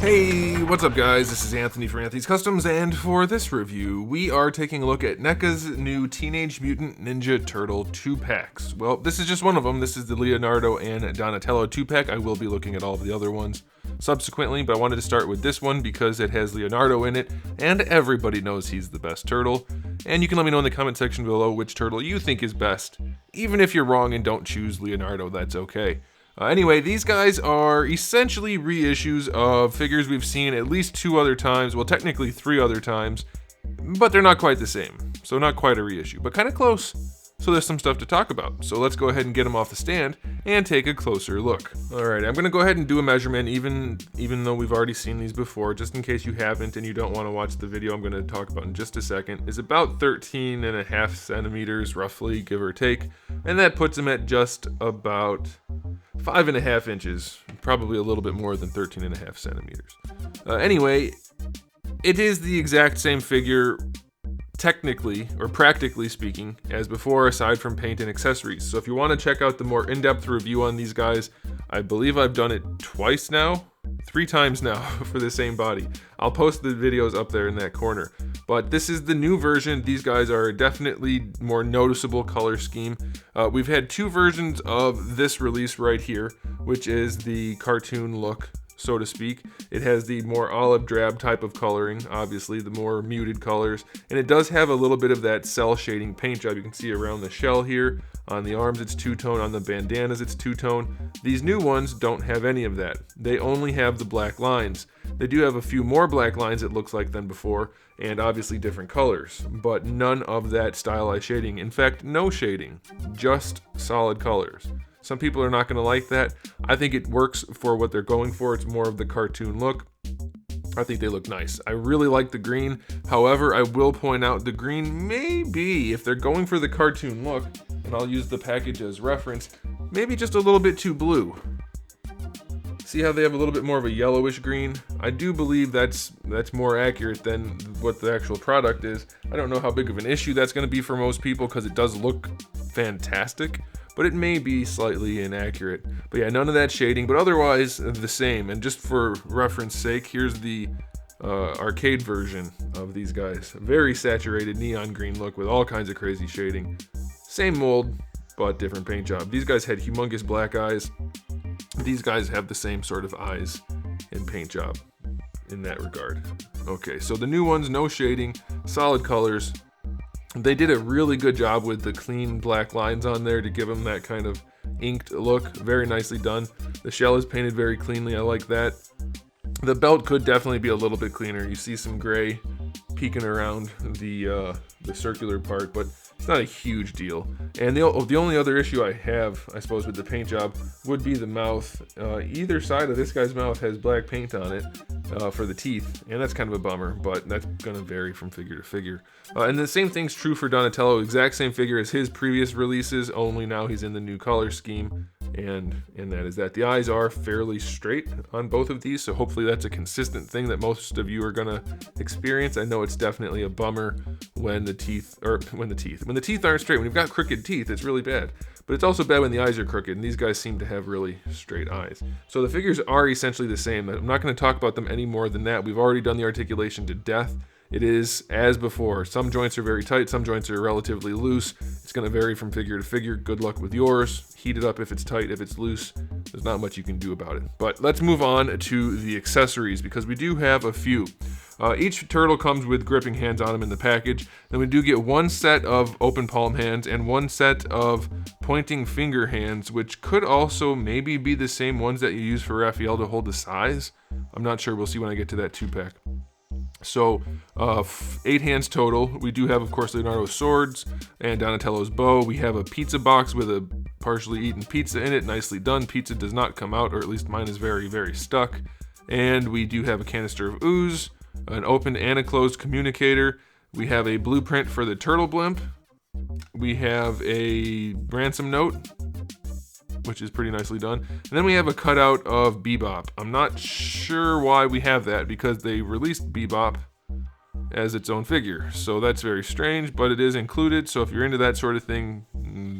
Hey, what's up guys? This is Anthony for Anthony's Customs, and for this review, we are taking a look at NECA's new Teenage Mutant Ninja Turtle 2-packs. Well, this is just one of them. This is the Leonardo and Donatello 2-pack. I will be looking at all of the other ones subsequently, but I wanted to start with this one because it has Leonardo in it, and everybody knows he's the best turtle. And you can let me know in the comment section below which turtle you think is best. Even if you're wrong and don't choose Leonardo, that's okay. Anyway, these guys are essentially reissues of figures we've seen at least 2 other times, well technically 3 other times, but they're not quite the same, so not quite a reissue, but kind of close. So there's some stuff to talk about, so let's go ahead and get them off the stand and take a closer look. Alright, I'm going to go ahead and do a measurement even though we've already seen these before, just in case you haven't and you don't want to watch the video I'm going to talk about in just a second. Is about 13.5 centimeters roughly, give or take, and that puts them at just about 5.5 inches, probably a little bit more than 13.5 centimeters. Anyway, it is the exact same figure, technically, or practically speaking, as before, aside from paint and accessories. So if you want to check out the more in-depth review on these guys, I believe I've done it 3 times now for the same body. I'll post the videos up there in that corner. But this is the new version. These guys are definitely more noticeable color scheme. We've had 2 versions of this release right here, which is the cartoon look, so to speak. It has the more olive drab type of coloring, obviously the more muted colors, and it does have a little bit of that cell shading paint job. You can see around the shell here. On the arms it's two-tone, on the bandanas it's two-tone. These new ones don't have any of that. They only have the black lines. They do have a few more black lines, it looks like, than before, and obviously different colors, but none of that stylized shading. In fact, no shading, just solid colors. Some people are not going to like that. I think it works for what they're going for. It's more of the cartoon look. I think they look nice. I really like the green. However, I will point out the green may be, if they're going for the cartoon look, and I'll use the package as reference, maybe just a little bit too blue. See how they have a little bit more of a yellowish green? I do believe that's more accurate than what the actual product is. I don't know how big of an issue that's going to be for most people because it does look fantastic, but it may be slightly inaccurate. But yeah, none of that shading, but otherwise the same. And just for reference sake, here's the arcade version of these guys. Very saturated neon green look with all kinds of crazy shading. Same mold, but different paint job. These guys had humongous black eyes. These guys have the same sort of eyes and paint job in that regard. Okay, so the new ones, no shading, solid colors. They did a really good job with the clean black lines on there to give them that kind of inked look. Very nicely done. The shell is painted very cleanly. I like that. The belt could definitely be a little bit cleaner. You see some gray peeking around the circular part, but it's not a huge deal. And the only other issue I have, I suppose, with the paint job would be the mouth. Either side of this guy's mouth has black paint on it for the teeth, and that's kind of a bummer, but that's going to vary from figure to figure. And the same thing's true for Donatello. Exact same figure as his previous releases, only now he's in the new color scheme. And that is that. The eyes are fairly straight on both of these, so hopefully that's a consistent thing that most of you are gonna experience. I know it's definitely a bummer when the teeth aren't straight. When you've got crooked teeth, it's really bad. But it's also bad when the eyes are crooked, and these guys seem to have really straight eyes. So the figures are essentially the same. I'm not going to talk about them any more than that. We've already done the articulation to death. It is as before. Some joints are very tight, some joints are relatively loose. It's going to vary from figure to figure. Good luck with yours. Heat it up if it's tight, if it's loose. There's not much you can do about it. But let's move on to the accessories, because we do have a few. Each turtle comes with gripping hands on them in the package. Then we do get 1 set of open palm hands and 1 set of pointing finger hands, which could also maybe be the same ones that you use for Raphael to hold the size. I'm not sure. We'll see when I get to that 2-pack. So 8 hands total. We do have, of course, Leonardo's swords and Donatello's bow. We have a pizza box with a partially eaten pizza in it. Nicely done. Pizza does not come out, or at least mine is very, very stuck. And we do have a canister of ooze, an open and a closed communicator. We have a blueprint for the turtle blimp. We have a ransom note, which is pretty nicely done. And then we have a cutout of Bebop. I'm not sure why we have that, because they released Bebop as its own figure. So that's very strange, but it is included. So if you're into that sort of thing,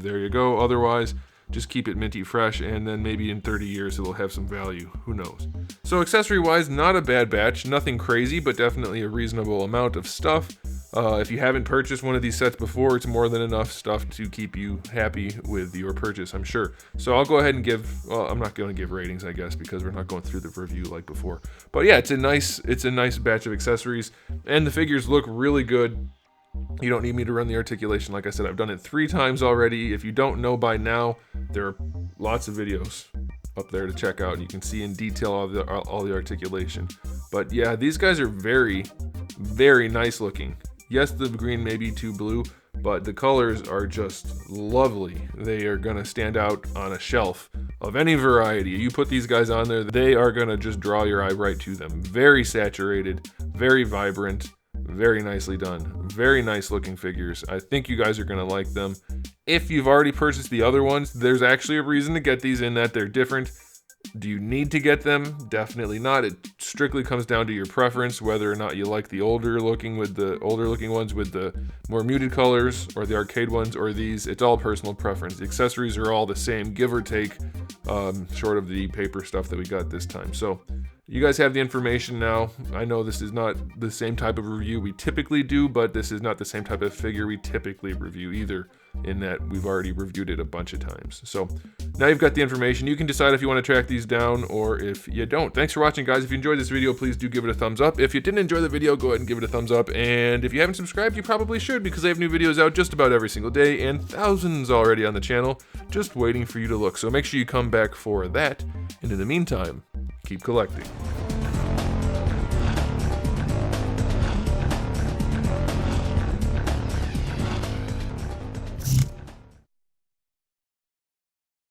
there you go. Otherwise, just keep it minty fresh, and then maybe in 30 years it'll have some value. Who knows? So accessory-wise, not a bad batch. Nothing crazy, but definitely a reasonable amount of stuff. If you haven't purchased one of these sets before, it's more than enough stuff to keep you happy with your purchase, I'm sure. So I'll go ahead and give, well, I'm not going to give ratings, I guess, because we're not going through the review like before. But yeah, it's a nice batch of accessories, and the figures look really good. You don't need me to run the articulation. Like I said, I've done it 3 times already. If you don't know by now, there are lots of videos up there to check out, and you can see in detail all the articulation. But yeah, these guys are very, very nice looking. Yes, the green may be too blue, but the colors are just lovely. They are gonna stand out on a shelf of any variety. You put these guys on there, they are gonna just draw your eye right to them. Very saturated, very vibrant, very nicely done. Very nice looking figures. I think you guys are gonna like them. If you've already purchased the other ones, there's actually a reason to get these in that they're different. Do you need to get them? Definitely not. It strictly comes down to your preference, whether or not you like the older looking ones with the more muted colors, or the arcade ones, or these. It's all personal preference. The accessories are all the same, give or take, short of the paper stuff that we got this time. So you guys have the information now. I know this is not the same type of review we typically do, but this is not the same type of figure we typically review either, in that we've already reviewed it a bunch of times. So now you've got the information. You can decide if you want to track these down or if you don't. Thanks for watching, guys. If you enjoyed this video, please do give it a thumbs up. If you didn't enjoy the video, go ahead and give it a thumbs up. And if you haven't subscribed, you probably should, because I have new videos out just about every single day, and thousands already on the channel just waiting for you to look. So make sure you come back for that. And in the meantime, keep collecting.